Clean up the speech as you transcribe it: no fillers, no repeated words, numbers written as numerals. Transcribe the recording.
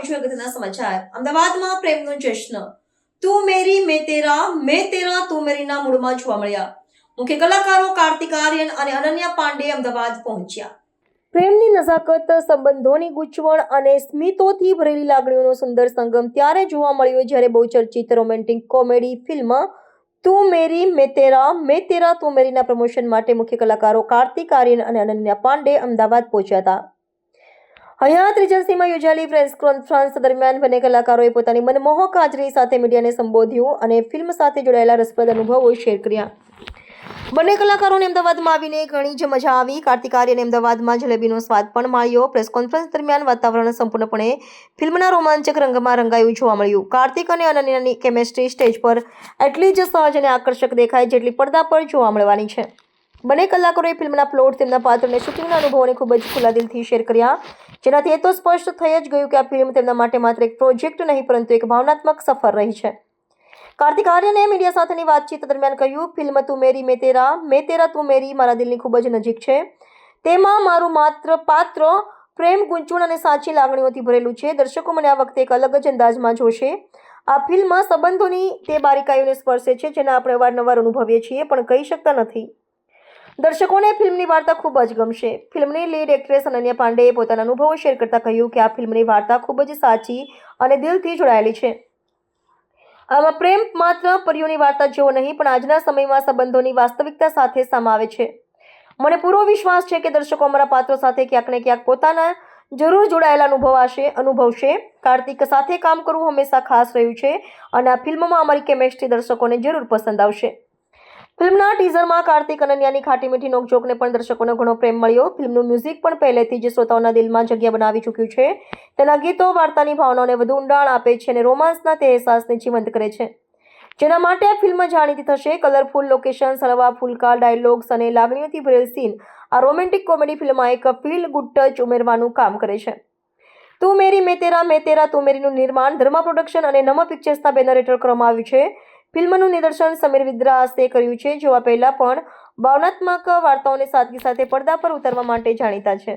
છું અગત્યના સમાચાર। અમદાવાદમાં પ્રેમનો જશ્ન તું મેરી મેં તેરા તું મેરીના મૂડમાં જોવા મળ્યા। મુખ્ય કલાકારો કાર્તિક આર્યન અને અનન્યા પાંડે અમદાવાદ પહોંચ્યા। પ્રેમની નજાકત, સંબંધોની ગૂંચવણ અને સ્મિતોથી ભરેલી લાગણીઓનો સુંદર સંગમ ત્યારે જોવા મળ્યો જ્યારે બહુચર્ચિત રોમેન્ટિક કોમેડી ફિલ્મ તું મેરી મેં તેરા તું મેરીના પ્રમોશન માટે મુખ્ય કલાકારો કાર્તિક આર્યન અને અનન્યા પાંડે અમદાવાદ પહોંચ્યા હતા। હયાત રિજન્સીમાં યોજાયેલી પ્રેસ કોન્ફરન્સ દરમિયાન બંને કલાકારોએ પોતાની મનમોહક હાજરી સાથે મીડિયાને સંબોધ્યું અને ફિલ્મ સાથે જોડાયેલા રસપ્રદ અનુભવો શેર કર્યા। બંને કલાકારોને અમદાવાદમાં આવીને ઘણી જ મજા આવી। કાર્તિક આર્યને અમદાવાદમાં જલેબીનો સ્વાદ પણ માણ્યો। પ્રેસ કોન્ફરન્સ દરમિયાન વાતાવરણ સંપૂર્ણપણે ફિલ્મના રોમાંચક રંગમાં રંગાયું જોવા મળ્યું। કાર્તિક અને અનન્યાની કેમેસ્ટ્રી સ્ટેજ પર એટલી જ સહજ અને આકર્ષક દેખાય જેટલી પડદા પર જોવા મળવાની છે। બંને કલાકારોએ ફિલ્મના પ્લોટ, તેમના પાત્ર અને શૂટિંગના અનુભવોને ખૂબ જ ખુલ્લા દિલથી શેર કર્યા, જેનાથી એ તો સ્પષ્ટ થઈ જ ગયું કે આ ફિલ્મ તેમના માટે માત્ર એક પ્રોજેક્ટ નહીં પરંતુ એક ભાવનાત્મક સફર રહી છે। કાર્તિક આર્યને મીડિયા સાથેની વાતચીત દરમિયાન કહ્યું, ફિલ્મ તું મેરી મેં તેરા તું મેરી મારા દિલની ખૂબ જ નજીક છે। તેમાં મારું માત્ર પાત્ર પ્રેમ, ગૂંચવણ અને સાચી લાગણીઓથી ભરેલું છે। દર્શકો મને આ વખતે એક અલગ જ અંદાજમાં જોશે। આ ફિલ્મ સંબંધોની તે બારીકાઈઓને સ્પર્શે છે જેને આપણે અવારનવાર અનુભવીએ છીએ પણ કહી શકતા નથી। દર્શકોને ફિલ્મની વાર્તા ખૂબ જ ગમશે। ફિલ્મની લીડ એક્ટ્રેસ અનન્યા પાંડેએ પોતાના અનુભવો શેર કરતા કહ્યું કે આ ફિલ્મની વાર્તા ખૂબ જ સાચી અને દિલથી જોડાયેલી છે। આમાં પ્રેમ માત્ર પરીઓની વાર્તા જેવો નહીં પણ આજના સમયમાં સંબંધોની વાસ્તવિકતા સાથે સામે આવે છે। મને પૂરો વિશ્વાસ છે કે દર્શકો અમારા પાત્રો સાથે ક્યાંક ને ક્યાંક પોતાના જરૂર જોડાયેલા અનુભવશે। કાર્તિક સાથે કામ કરવું હંમેશા ખાસ રહ્યું છે અને આ ફિલ્મમાં અમારી કેમેસ્ટ્રી દર્શકોને જરૂર પસંદ આવશે। ફિલ્મના ટીઝરમાં કાર્તિક અનન્યાની ખાટી મીઠી નોકઝોકને પણ દર્શકોને ઘણો પ્રેમ મળ્યો। ફિલ્મનું મ્યુઝિક પણ પહેલેથી જ શ્રોતાઓના દિલમાં જગ્યા બનાવી ચૂક્યું છે। તેના ગીતો વાર્તાની ભાવનાઓને વધુ ઊંડાણ આપે છે અને રોમાન્સના તે અહેસાસને જીવંત કરે છે, જેના માટે આ ફિલ્મ જાણીતી થશે। કલરફુલ લોકેશન્સ, હળવા ફૂલકા ડાયલોગ્સ અને લાગણીઓથી ભરેલ સીન આ રોમેન્ટિક કોમેડી ફિલ્મમાં એક ફીલ ગુડ ટચ ઉમેરવાનું કામ કરે છે। તું મેરી મેં તેરા તું મેરીનું નિર્માણ ધર્મા પ્રોડક્શન અને નમઃ પિક્ચર્સના બેનર હેઠળ કરવામાં આવ્યું છે। ફિલ્મનું નિદર્શન સમીર વિદ્રાસે કર્યું છે, જેઓ પહેલા પણ ભાવનાત્મક વાર્તાઓને સાદગી સાથે પડદા પર ઉતારવા માટે જાણીતા છે।